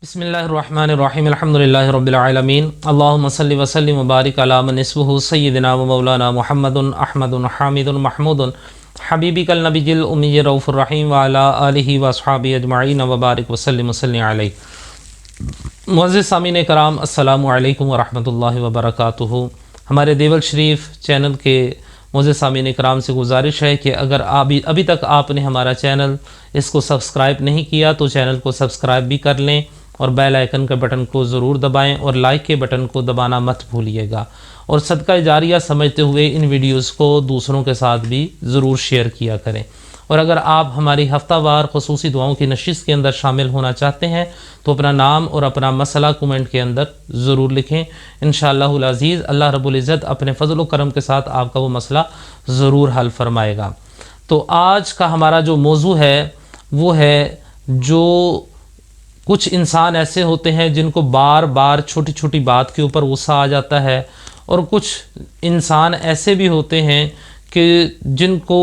बिस्मिल्लाहिर्रहमानिर्रहीम अल्हम्दुलिल्लाहि रब्बिल आलमीन अल्लाहुम्मा सल्लि व सल्लिम व बारिक अला मन इसमुहु सय्यिदिना व मौलाना मुहम्मदुन अहमदुन हामिदुन महमूदुन हबीबिकल नबिय्युल उम्मी रऊफुर रहीम व अला आलिहि व अस्हाबिहि अजमईन व बारिक व सल्लिम अलैहि। मुअज़्ज़िज़ सामीन कराम, अस्सलामु अलैकुम व रहमतुल्लाहि व बरकातुहू। हमारे देवल शरीफ चैनल के मुअज़्ज़िज़ सामीन कराम से गुजारिश है कि अगर अभी तक आपने हमारा चैनल इसको सब्सक्राइब नहीं किया तो चैनल को सब्सक्राइब भी कर लें और बेल आइकन के बटन को ज़रूर दबाएं और लाइक के बटन को दबाना मत भूलिएगा। और सदका जारिया समझते हुए इन वीडियोस को दूसरों के साथ भी ज़रूर शेयर किया करें। और अगर आप हमारी हफ्तावार ख़ुसूसी दुआओं की नशिस्त के अंदर शामिल होना चाहते हैं तो अपना नाम और अपना मसला कमेंट के अंदर ज़रूर लिखें। इंशाअल्लाहुल अज़ीज़ अल्लाह रब्बुल इज़्ज़त अपने फ़ज़ल व करम के साथ आपका वो मसला ज़रूर हल फरमाएगा। तो आज का हमारा जो मौजू है वो है, जो कुछ इंसान ऐसे होते हैं जिनको बार बार छोटी छोटी बात के ऊपर गुस्सा आ जाता है, और कुछ इंसान ऐसे भी होते हैं कि जिनको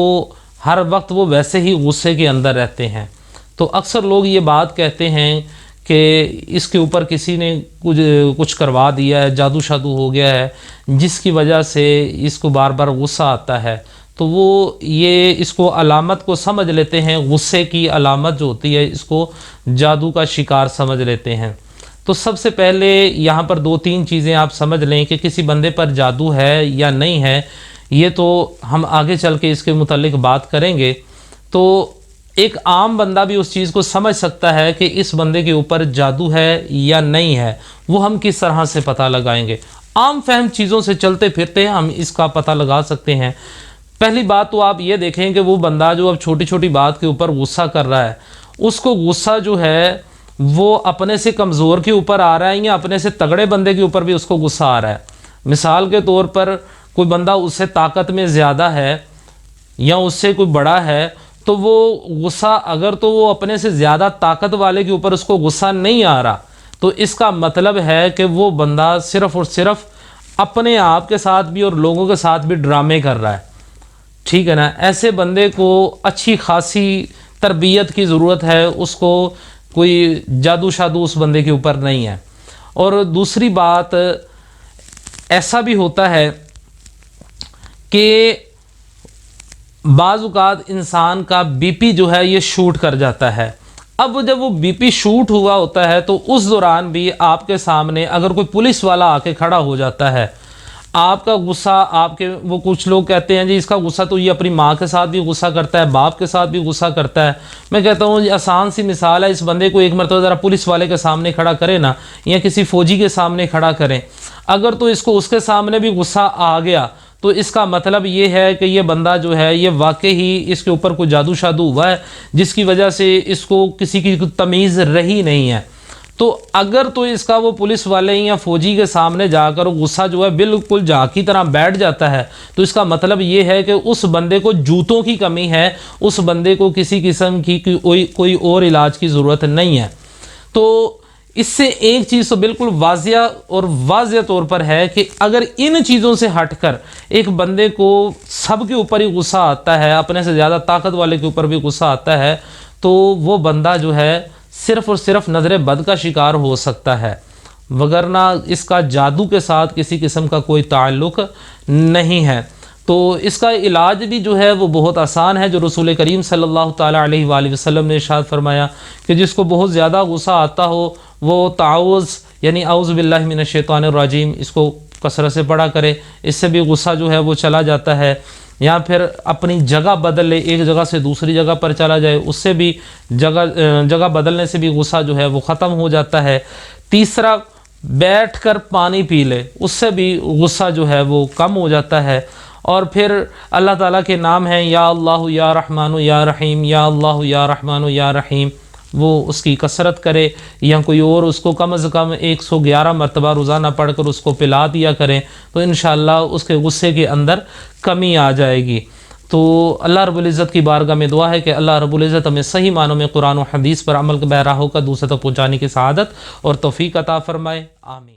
हर वक्त वो वैसे ही गुस्से के अंदर रहते हैं। तो अक्सर लोग ये बात कहते हैं कि इसके ऊपर किसी ने कुछ करवा दिया है, जादू शादू हो गया है, जिसकी वजह से इसको बार बार गुस्सा आता है। तो वो ये इसको अलामत को समझ लेते हैं, गुस्से की अलामत जो होती है इसको जादू का शिकार समझ लेते हैं। तो सबसे पहले यहाँ पर दो तीन चीज़ें आप समझ लें कि किसी बंदे पर जादू है या नहीं है, ये तो हम आगे चल के इसके मुतालिक बात करेंगे। तो एक आम बंदा भी उस चीज़ को समझ सकता है कि इस बंदे के ऊपर जादू है या नहीं है। वो हम किस तरह से पता लगाएंगे? आम फहम चीज़ों से चलते फिरते हम इसका पता लगा सकते हैं। पहली बात तो आप ये देखें कि वो बंदा जो अब छोटी छोटी बात के ऊपर गुस्सा कर रहा है, उसको गुस्सा जो है वो अपने से कमज़ोर के ऊपर आ रहा है या अपने से तगड़े बंदे के ऊपर भी उसको गुस्सा आ रहा है। मिसाल के तौर पर कोई बंदा उससे ताकत में ज़्यादा है या उससे कोई बड़ा है, तो वो गुस्सा अगर तो वो अपने से ज़्यादा ताकत वाले के ऊपर उसको गुस्सा नहीं आ रहा, तो इसका मतलब है कि वो बंदा सिर्फ़ और सिर्फ अपने आप के साथ भी और लोगों के साथ भी ड्रामे कर रहा है। ठीक है ना? ऐसे बंदे को अच्छी खासी तरबियत की ज़रूरत है, उसको कोई जादू शादू उस बंदे के ऊपर नहीं है। और दूसरी बात, ऐसा भी होता है कि बाज़ औक़ात इंसान का बीपी जो है ये शूट कर जाता है। अब जब वो बीपी शूट हुआ होता है तो उस दौरान भी आपके सामने अगर कोई पुलिस वाला आके खड़ा हो जाता है, आपका गुस्सा आपके, वो कुछ लोग कहते हैं जी इसका गुस्सा तो ये अपनी माँ के साथ भी गुस्सा करता है, बाप के साथ भी गुस्सा करता है। मैं कहता हूँ ये आसान सी मिसाल है, इस बंदे को एक मरतबा ज़रा पुलिस वाले के सामने खड़ा करें ना, या किसी फ़ौजी के सामने खड़ा करें, अगर तो इसको उसके सामने भी गुस्सा आ गया तो इसका मतलब ये है कि ये बंदा जो है ये वाकई ही इसके ऊपर कोई जादू शादू हुआ है, जिसकी वजह से इसको किसी की तमीज़ रही नहीं है। तो अगर तो इसका वो पुलिस वाले या फ़ौजी के सामने जाकर गुस्सा जो है बिल्कुल झाग की तरह बैठ जाता है, तो इसका मतलब ये है कि उस बंदे को जूतों की कमी है, उस बंदे को किसी किस्म की कोई और इलाज की ज़रूरत नहीं है। तो इससे एक चीज़ तो बिल्कुल वाज़िया तौर पर है कि अगर इन चीज़ों से हटकर एक बंदे को सब के ऊपर ही गुस्सा आता है, अपने से ज़्यादा ताकत वाले के ऊपर भी गुस्सा आता है, तो वो बंदा जो है सिर्फ़ और सिर्फ नज़र बद का शिकार हो सकता है, वगरना इसका जादू के साथ किसी किस्म का कोई ताल्लुक़ नहीं है। तो इसका इलाज भी जो है वो बहुत आसान है, जो रसूल करीम सल्लल्लाहु ताला अलैहि वसल्लम ने इरशाद फरमाया कि जिसको बहुत ज़्यादा गुस्सा आता हो वो ताउज़ यानी औज़ु बिल्लाहि मिनश शैतानिर रजीम इसको कसरत से पढ़ा करे, इससे भी गुस्सा जो है वो चला जाता है। या फिर अपनी जगह बदल ले, एक जगह से दूसरी जगह पर चला जाए, उससे भी जगह बदलने से भी गुस्सा जो है वो ख़त्म हो जाता है। तीसरा, बैठकर पानी पी ले, उससे भी गुस्सा जो है वो कम हो जाता है। और फिर अल्लाह ताला के नाम हैं या अल्लाह या रहमान या रहीम, या अल्लाह या रहमान या रहीम, वो उसकी कसरत करे, या कोई और उसको कम से कम 111 मरतबा रोज़ाना पढ़कर उसको पिला दिया करें, तो इंशाअल्लाह उसके गुस्से के अंदर कमी आ जाएगी। तो अल्लाह रब्बुल इज़्ज़त की बारगाह में दुआ है कि अल्लाह रब्बुल इज़्ज़त हमें सही मानों में कुरान और हदीस पर अमल के बहरा होकर दूसरे तक पहुँचाने की सआदत और तौफीक अता फ़रमाए। आमीन।